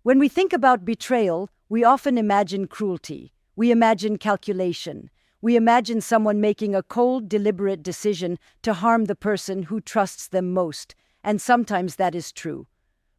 When we think about betrayal, we often imagine cruelty. We imagine calculation. We imagine someone making a cold, deliberate decision to harm the person who trusts them most, and sometimes that is true.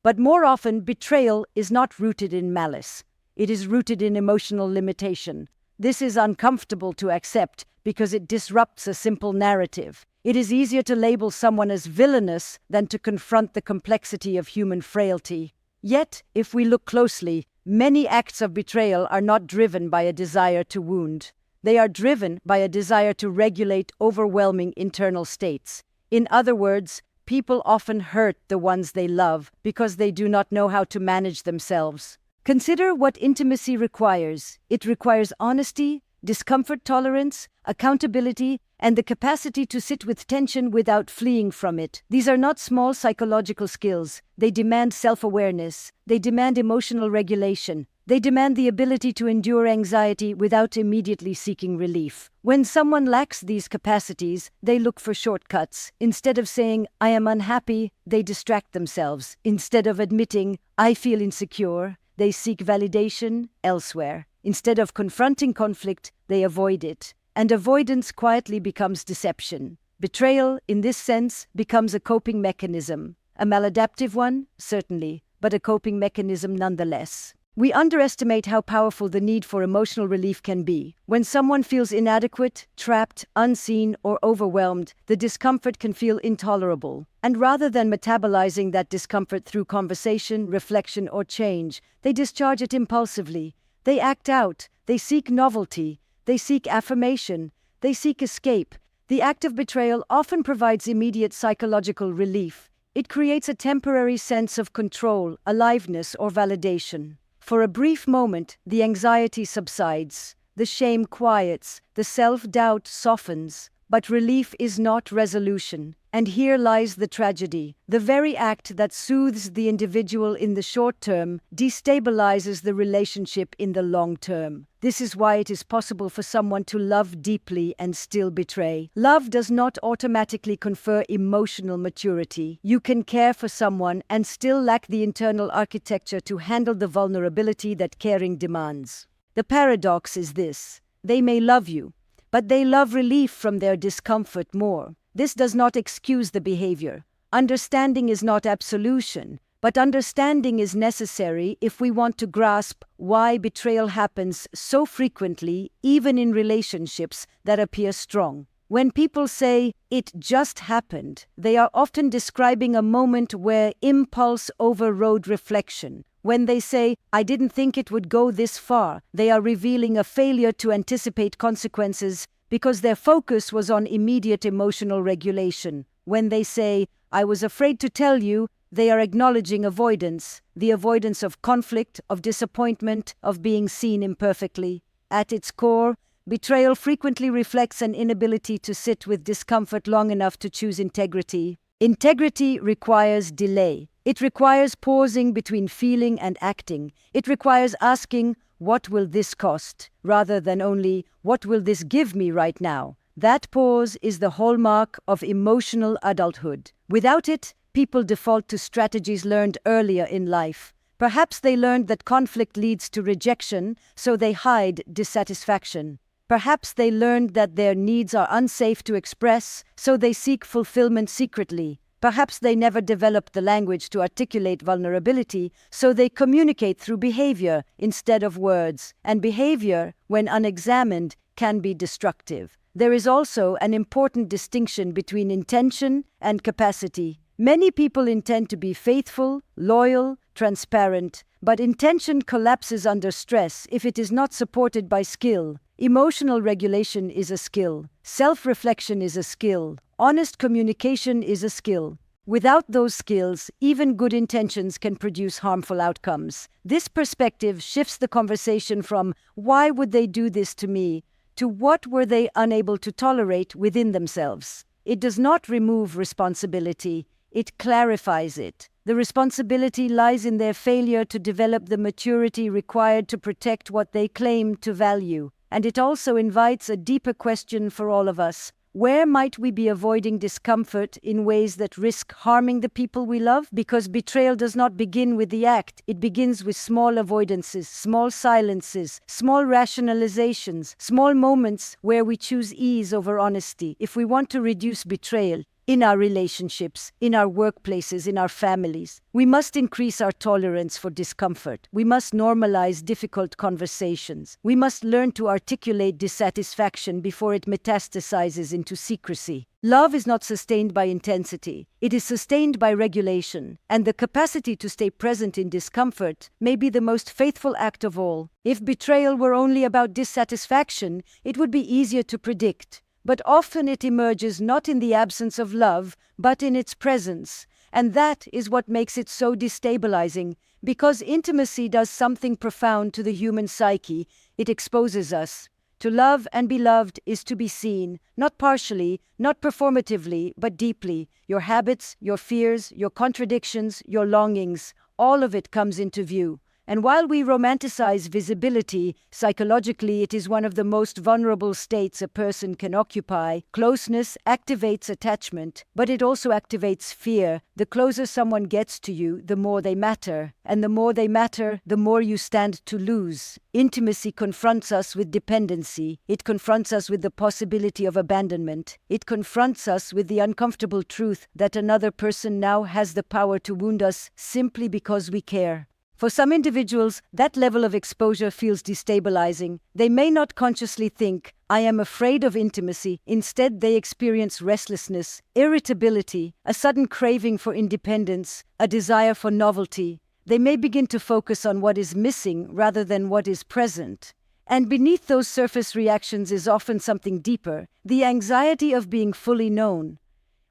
But more often, betrayal is not rooted in malice. It is rooted in emotional limitation. This is uncomfortable to accept because it disrupts a simple narrative. It is easier to label someone as villainous than to confront the complexity of human frailty. Yet, if we look closely, many acts of betrayal are not driven by a desire to wound. They are driven by a desire to regulate overwhelming internal states. In other words, people often hurt the ones they love because they do not know how to manage themselves. Consider what intimacy requires. It requires honesty, discomfort tolerance, accountability, and the capacity to sit with tension without fleeing from it. These are not small psychological skills. They demand self-awareness. They demand emotional regulation. They demand the ability to endure anxiety without immediately seeking relief. When someone lacks these capacities, they look for shortcuts. Instead of saying, "I am unhappy," they distract themselves. Instead of admitting, "I feel insecure," they seek validation elsewhere. Instead of confronting conflict, they avoid it. And avoidance quietly becomes deception. Betrayal, in this sense, becomes a coping mechanism. A maladaptive one, certainly, but a coping mechanism nonetheless. We underestimate how powerful the need for emotional relief can be. When someone feels inadequate, trapped, unseen, or overwhelmed, the discomfort can feel intolerable. And rather than metabolizing that discomfort through conversation, reflection, or change, they discharge it impulsively. They act out. They seek novelty. They seek affirmation. They seek escape. The act of betrayal often provides immediate psychological relief. It creates a temporary sense of control, aliveness, or validation. For a brief moment, the anxiety subsides, the shame quiets, the self-doubt softens. But relief is not resolution. And here lies the tragedy. The very act that soothes the individual in the short term destabilizes the relationship in the long term. This is why it is possible for someone to love deeply and still betray. Love does not automatically confer emotional maturity. You can care for someone and still lack the internal architecture to handle the vulnerability that caring demands. The paradox is this: they may love you, but they love relief from their discomfort more. This does not excuse the behavior. Understanding is not absolution, but understanding is necessary if we want to grasp why betrayal happens so frequently, even in relationships that appear strong. When people say, "it just happened," they are often describing a moment where impulse overrode reflection. When they say, "I didn't think it would go this far," they are revealing a failure to anticipate consequences because their focus was on immediate emotional regulation. When they say, "I was afraid to tell you," they are acknowledging avoidance, the avoidance of conflict, of disappointment, of being seen imperfectly. At its core, betrayal frequently reflects an inability to sit with discomfort long enough to choose integrity. Integrity requires delay. It requires pausing between feeling and acting. It requires asking, "What will this cost?" rather than only, "What will this give me right now?" That pause is the hallmark of emotional adulthood. Without it, people default to strategies learned earlier in life. Perhaps they learned that conflict leads to rejection, so they hide dissatisfaction. Perhaps they learned that their needs are unsafe to express, so they seek fulfillment secretly. Perhaps they never developed the language to articulate vulnerability, so they communicate through behavior instead of words. And behavior, when unexamined, can be destructive. There is also an important distinction between intention and capacity. Many people intend to be faithful, loyal, transparent, but intention collapses under stress if it is not supported by skill. Emotional regulation is a skill. Self-reflection is a skill. Honest communication is a skill. Without those skills, even good intentions can produce harmful outcomes. This perspective shifts the conversation from "why would they do this to me?" to "what were they unable to tolerate within themselves?" It does not remove responsibility. It clarifies it. The responsibility lies in their failure to develop the maturity required to protect what they claim to value. And it also invites a deeper question for all of us. Where might we be avoiding discomfort in ways that risk harming the people we love? Because betrayal does not begin with the act. It begins with small avoidances, small silences, small rationalizations, small moments where we choose ease over honesty. If we want to reduce betrayal, in our relationships, in our workplaces, in our families, we must increase our tolerance for discomfort. We must normalize difficult conversations. We must learn to articulate dissatisfaction before it metastasizes into secrecy. Love is not sustained by intensity. It is sustained by regulation, and the capacity to stay present in discomfort may be the most faithful act of all. If betrayal were only about dissatisfaction, it would be easier to predict. But often it emerges not in the absence of love, but in its presence. And that is what makes it so destabilizing. Because intimacy does something profound to the human psyche, it exposes us. To love and be loved is to be seen, not partially, not performatively, but deeply. Your habits, your fears, your contradictions, your longings, all of it comes into view. And while we romanticize visibility, psychologically it is one of the most vulnerable states a person can occupy. Closeness activates attachment, but it also activates fear. The closer someone gets to you, the more they matter. And the more they matter, the more you stand to lose. Intimacy confronts us with dependency. It confronts us with the possibility of abandonment. It confronts us with the uncomfortable truth that another person now has the power to wound us simply because we care. For some individuals, that level of exposure feels destabilizing. They may not consciously think, "I am afraid of intimacy." Instead, they experience restlessness, irritability, a sudden craving for independence, a desire for novelty. They may begin to focus on what is missing rather than what is present. And beneath those surface reactions is often something deeper, the anxiety of being fully known.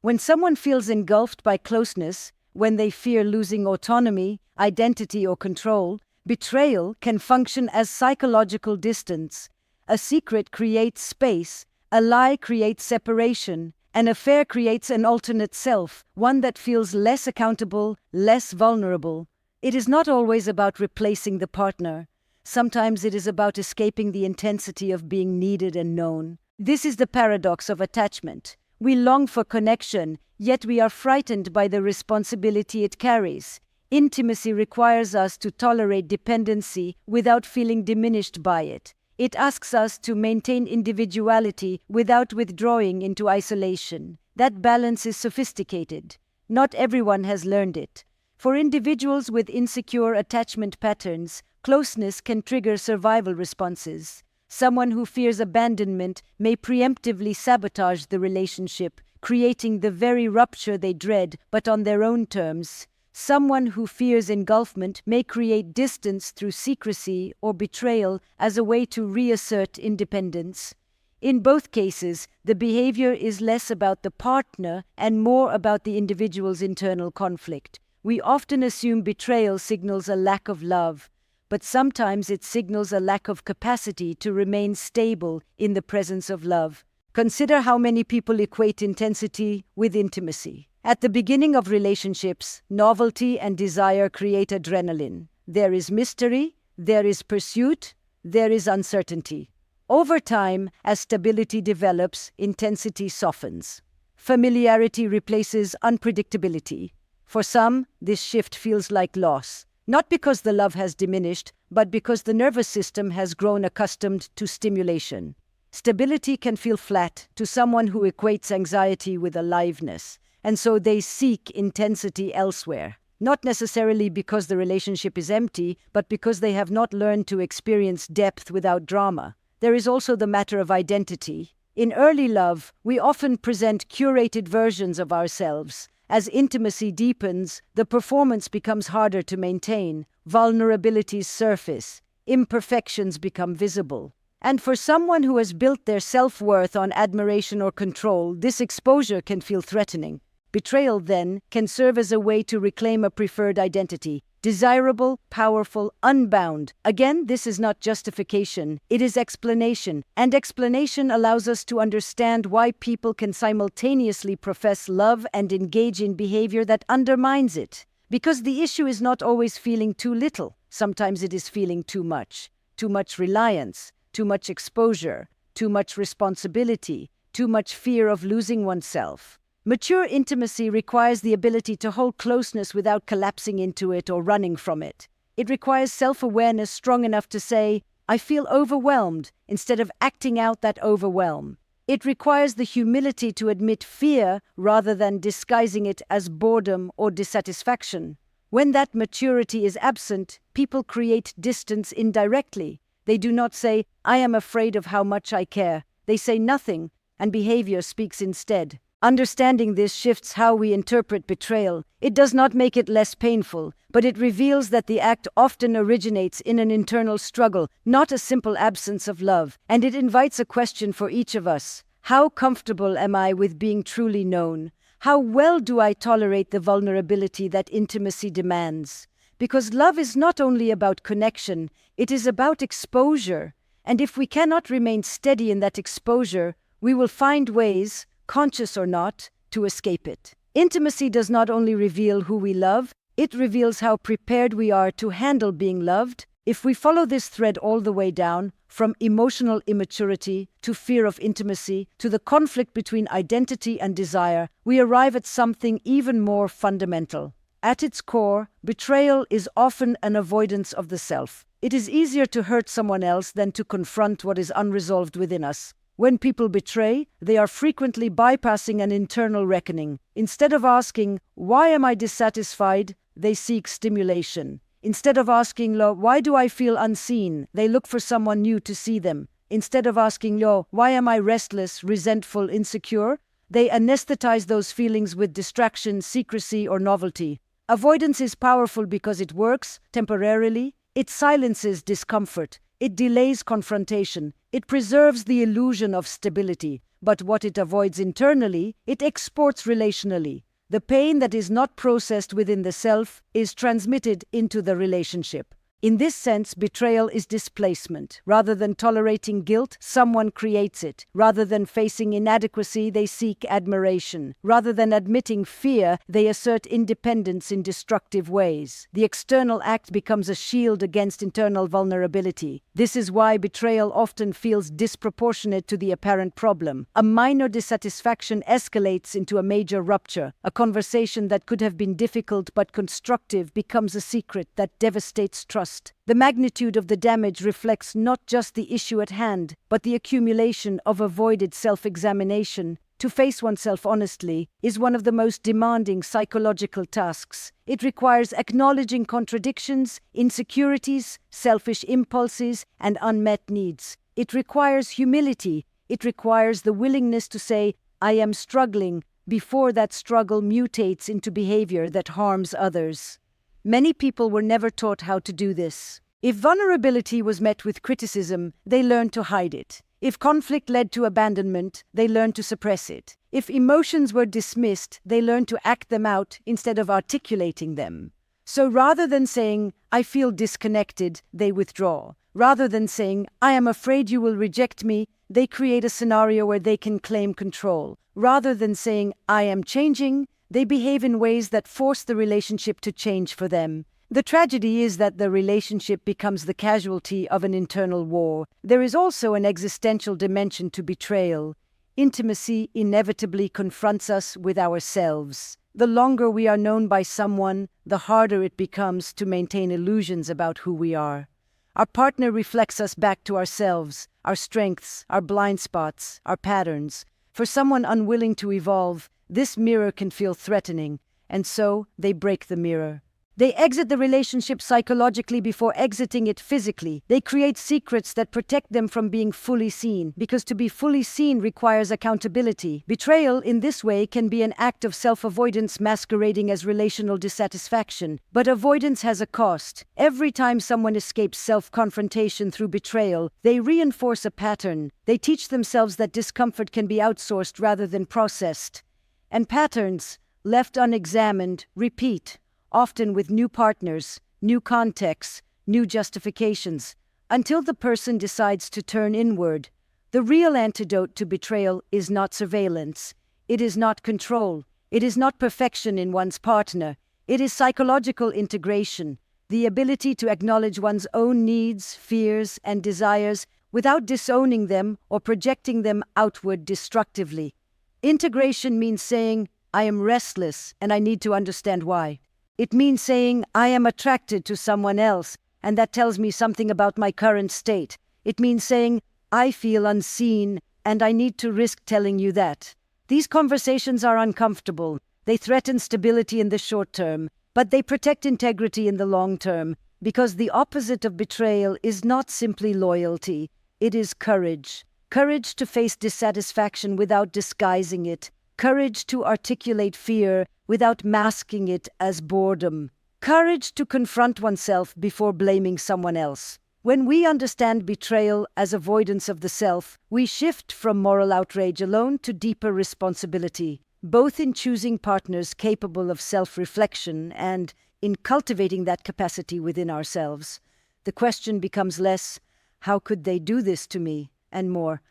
When someone feels engulfed by closeness, when they fear losing autonomy, identity, or control, betrayal can function as psychological distance. A secret creates space, a lie creates separation, an affair creates an alternate self, one that feels less accountable, less vulnerable. It is not always about replacing the partner. Sometimes it is about escaping the intensity of being needed and known. This is the paradox of attachment. We long for connection, yet we are frightened by the responsibility it carries. Intimacy requires us to tolerate dependency without feeling diminished by it. It asks us to maintain individuality without withdrawing into isolation. That balance is sophisticated. Not everyone has learned it. For individuals with insecure attachment patterns, closeness can trigger survival responses. Someone who fears abandonment may preemptively sabotage the relationship, creating the very rupture they dread, but on their own terms. Someone who fears engulfment may create distance through secrecy or betrayal as a way to reassert independence. In both cases, the behavior is less about the partner and more about the individual's internal conflict. We often assume betrayal signals a lack of love, but sometimes it signals a lack of capacity to remain stable in the presence of love. Consider how many people equate intensity with intimacy. At the beginning of relationships, novelty and desire create adrenaline. There is mystery, there is pursuit, there is uncertainty. Over time, as stability develops, intensity softens. Familiarity replaces unpredictability. For some, this shift feels like loss. Not because the love has diminished, but because the nervous system has grown accustomed to stimulation. Stability can feel flat to someone who equates anxiety with aliveness, and so they seek intensity elsewhere. Not necessarily because the relationship is empty, but because they have not learned to experience depth without drama. There is also the matter of identity. In early love, we often present curated versions of ourselves. As intimacy deepens, the performance becomes harder to maintain. Vulnerabilities surface. Imperfections become visible. And for someone who has built their self-worth on admiration or control, this exposure can feel threatening. Betrayal, then, can serve as a way to reclaim a preferred identity. Desirable, powerful, unbound. Again, this is not justification, it is explanation. And explanation allows us to understand why people can simultaneously profess love and engage in behavior that undermines it. Because the issue is not always feeling too little. Sometimes it is feeling too much. Too much reliance, too much exposure, too much responsibility, too much fear of losing oneself. Mature intimacy requires the ability to hold closeness without collapsing into it or running from it. It requires self-awareness strong enough to say, I feel overwhelmed, instead of acting out that overwhelm. It requires the humility to admit fear rather than disguising it as boredom or dissatisfaction. When that maturity is absent, people create distance indirectly. They do not say, I am afraid of how much I care. They say nothing, and behavior speaks instead. Understanding this shifts how we interpret betrayal. It does not make it less painful, but it reveals that the act often originates in an internal struggle, not a simple absence of love. And it invites a question for each of us. How comfortable am I with being truly known? How well do I tolerate the vulnerability that intimacy demands? Because love is not only about connection, it is about exposure. And if we cannot remain steady in that exposure, we will find ways, conscious or not, to escape it. Intimacy does not only reveal who we love, it reveals how prepared we are to handle being loved. If we follow this thread all the way down, from emotional immaturity to fear of intimacy to the conflict between identity and desire, we arrive at something even more fundamental. At its core, betrayal is often an avoidance of the self. It is easier to hurt someone else than to confront what is unresolved within us. When people betray, they are frequently bypassing an internal reckoning. Instead of asking, why am I dissatisfied? They seek stimulation. Instead of asking, why do I feel unseen? They look for someone new to see them. Instead of asking, why am I restless, resentful, insecure? They anesthetize those feelings with distraction, secrecy, or novelty. Avoidance is powerful because it works, temporarily. It silences discomfort. It delays confrontation. It preserves the illusion of stability. But what it avoids internally, it exports relationally. The pain that is not processed within the self is transmitted into the relationship. In this sense, betrayal is displacement. Rather than tolerating guilt, someone creates it. Rather than facing inadequacy, they seek admiration. Rather than admitting fear, they assert independence in destructive ways. The external act becomes a shield against internal vulnerability. This is why betrayal often feels disproportionate to the apparent problem. A minor dissatisfaction escalates into a major rupture. A conversation that could have been difficult but constructive becomes a secret that devastates trust. The magnitude of the damage reflects not just the issue at hand, but the accumulation of avoided self-examination. To face oneself honestly is one of the most demanding psychological tasks. It requires acknowledging contradictions, insecurities, selfish impulses, and unmet needs. It requires humility. It requires the willingness to say, I am struggling, before that struggle mutates into behavior that harms others. Many people were never taught how to do this. If vulnerability was met with criticism, they learned to hide it. If conflict led to abandonment, they learned to suppress it. If emotions were dismissed, they learned to act them out instead of articulating them. So rather than saying, I feel disconnected, they withdraw. Rather than saying, I am afraid you will reject me, they create a scenario where they can claim control. Rather than saying, I am changing, they behave in ways that force the relationship to change for them. The tragedy is that the relationship becomes the casualty of an internal war. There is also an existential dimension to betrayal. Intimacy inevitably confronts us with ourselves. The longer we are known by someone, the harder it becomes to maintain illusions about who we are. Our partner reflects us back to ourselves, our strengths, our blind spots, our patterns. For someone unwilling to evolve, this mirror can feel threatening, and so they break the mirror. They exit the relationship psychologically before exiting it physically. They create secrets that protect them from being fully seen, because to be fully seen requires accountability. Betrayal in this way can be an act of self-avoidance masquerading as relational dissatisfaction. But avoidance has a cost. Every time someone escapes self-confrontation through betrayal, they reinforce a pattern. They teach themselves that discomfort can be outsourced rather than processed. And patterns, left unexamined, repeat, often with new partners, new contexts, new justifications, until the person decides to turn inward. The real antidote to betrayal is not surveillance. It is not control. It is not perfection in one's partner. It is psychological integration, the ability to acknowledge one's own needs, fears, and desires without disowning them or projecting them outward destructively. Integration means saying, I am restless and I need to understand why. It means saying, I am attracted to someone else and that tells me something about my current state. It means saying, I feel unseen and I need to risk telling you that. These conversations are uncomfortable. They threaten stability in the short term, but they protect integrity in the long term, because the opposite of betrayal is not simply loyalty, it is courage. Courage to face dissatisfaction without disguising it. Courage to articulate fear without masking it as boredom. Courage to confront oneself before blaming someone else. When we understand betrayal as avoidance of the self, we shift from moral outrage alone to deeper responsibility, both in choosing partners capable of self-reflection and in cultivating that capacity within ourselves. The question becomes less, how could they do this to me? And more,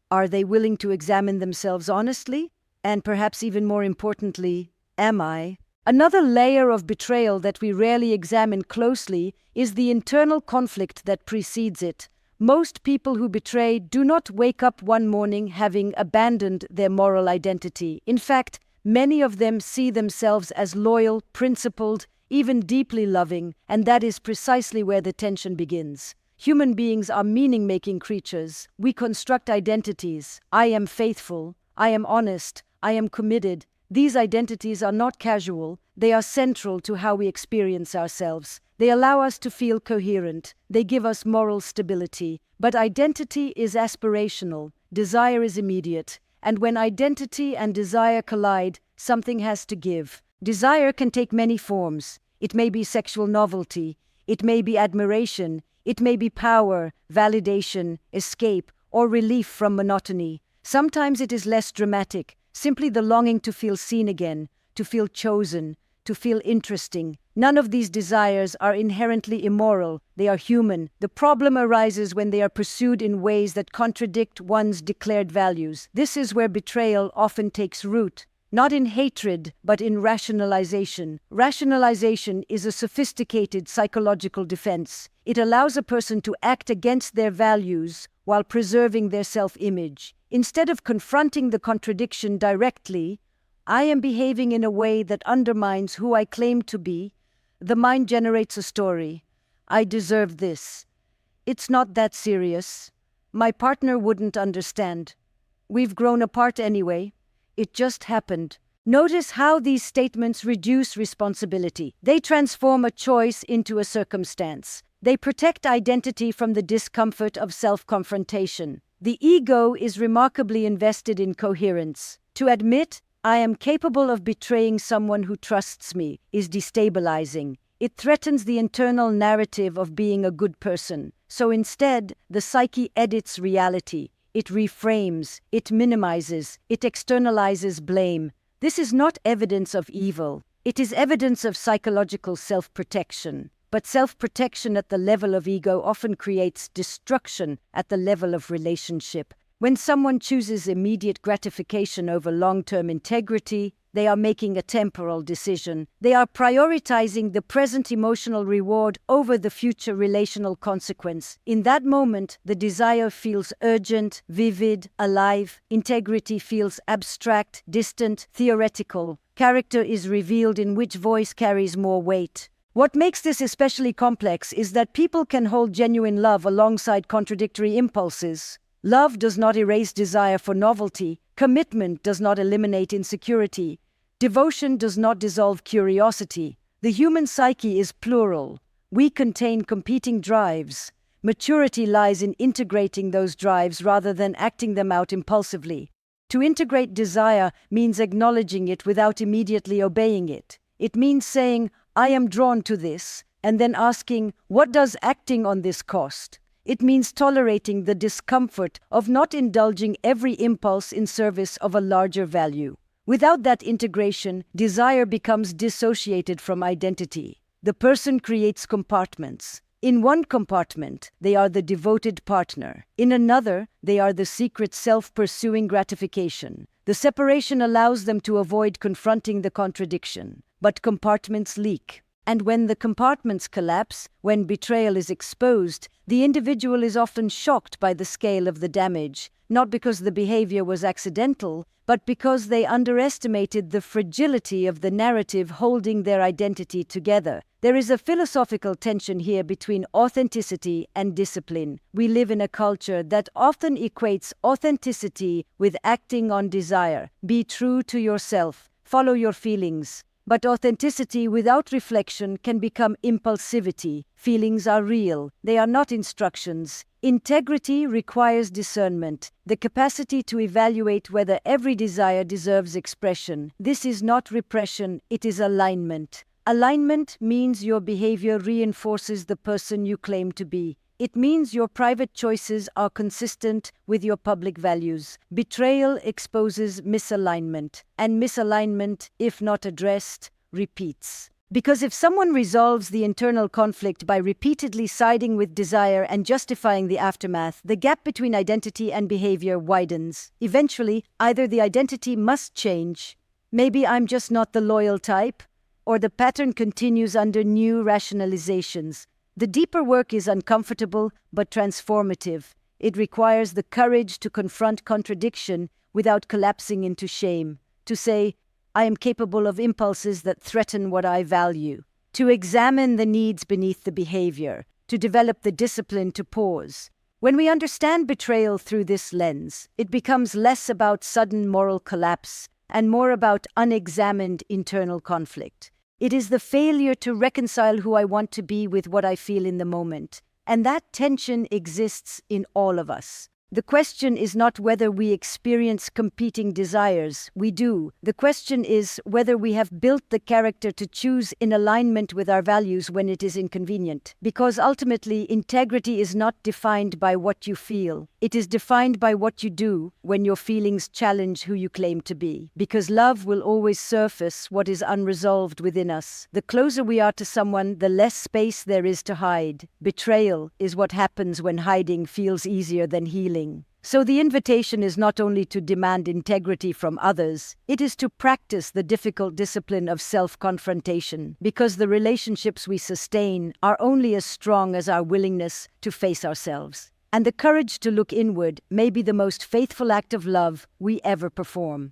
are they willing to examine themselves honestly? And perhaps even more importantly, am I? Another layer of betrayal that we rarely examine closely is the internal conflict that precedes it. Most people who betray do not wake up one morning having abandoned their moral identity. In fact, many of them see themselves as loyal, principled, even deeply loving, and that is precisely where the tension begins. Human beings are meaning-making creatures. We construct identities. I am faithful. I am honest. I am committed. These identities are not casual. They are central to how we experience ourselves. They allow us to feel coherent. They give us moral stability. But identity is aspirational. Desire is immediate. And when identity and desire collide, something has to give. Desire can take many forms. It may be sexual novelty. It may be admiration. It may be power, validation, escape, or relief from monotony. Sometimes it is less dramatic, simply the longing to feel seen again, to feel chosen, to feel interesting. None of these desires are inherently immoral. They are human. The problem arises when they are pursued in ways that contradict one's declared values. This is where betrayal often takes root. Not in hatred, but in rationalization. Rationalization is a sophisticated psychological defense. It allows a person to act against their values while preserving their self-image. Instead of confronting the contradiction directly, I am behaving in a way that undermines who I claim to be. The mind generates a story. I deserve this. It's not that serious. My partner wouldn't understand. We've grown apart anyway. It just happened. Notice how these statements reduce responsibility. They transform a choice into a circumstance. They protect identity from the discomfort of self-confrontation. The ego is remarkably invested in coherence. To admit, I am capable of betraying someone who trusts me is destabilizing. It threatens the internal narrative of being a good person. So instead, the psyche edits reality. It reframes, it minimizes, it externalizes blame. This is not evidence of evil. It is evidence of psychological self-protection. But self-protection at the level of ego often creates destruction at the level of relationship. When someone chooses immediate gratification over long-term integrity, they are making a temporal decision. They are prioritizing the present emotional reward over the future relational consequence. In that moment, the desire feels urgent, vivid, alive. Integrity feels abstract, distant, theoretical. Character is revealed in which voice carries more weight. What makes this especially complex is that people can hold genuine love alongside contradictory impulses. Love does not erase desire for novelty. Commitment does not eliminate insecurity. Devotion does not dissolve curiosity. The human psyche is plural. We contain competing drives. Maturity lies in integrating those drives rather than acting them out impulsively. To integrate desire means acknowledging it without immediately obeying it. It means saying, I am drawn to this, and then asking, what does acting on this cost? It means tolerating the discomfort of not indulging every impulse in service of a larger value. Without that integration, desire becomes dissociated from identity. The person creates compartments. In one compartment, they are the devoted partner. In another, they are the secret self-pursuing gratification. The separation allows them to avoid confronting the contradiction. But compartments leak. And when the compartments collapse, when betrayal is exposed, the individual is often shocked by the scale of the damage, not because the behavior was accidental, but because they underestimated the fragility of the narrative holding their identity together. There is a philosophical tension here between authenticity and discipline. We live in a culture that often equates authenticity with acting on desire. Be true to yourself, follow your feelings. But authenticity without reflection can become impulsivity. Feelings are real, they are not instructions. Integrity requires discernment, the capacity to evaluate whether every desire deserves expression. This is not repression, it is alignment. Alignment means your behavior reinforces the person you claim to be. It means your private choices are consistent with your public values. Betrayal exposes misalignment, and misalignment, if not addressed, repeats. Because if someone resolves the internal conflict by repeatedly siding with desire and justifying the aftermath, the gap between identity and behavior widens. Eventually, either the identity must change, maybe I'm just not the loyal type, or the pattern continues under new rationalizations. The deeper work is uncomfortable but transformative. It requires the courage to confront contradiction without collapsing into shame, to say, I am capable of impulses that threaten what I value, to examine the needs beneath the behavior, to develop the discipline to pause. When we understand betrayal through this lens, it becomes less about sudden moral collapse and more about unexamined internal conflict. It is the failure to reconcile who I want to be with what I feel in the moment. And that tension exists in all of us. The question is not whether we experience competing desires. We do. The question is whether we have built the character to choose in alignment with our values when it is inconvenient. Because ultimately, integrity is not defined by what you feel. It is defined by what you do when your feelings challenge who you claim to be. Because love will always surface what is unresolved within us. The closer we are to someone, the less space there is to hide. Betrayal is what happens when hiding feels easier than healing. So the invitation is not only to demand integrity from others, it is to practice the difficult discipline of self-confrontation, because the relationships we sustain are only as strong as our willingness to face ourselves. And the courage to look inward may be the most faithful act of love we ever perform.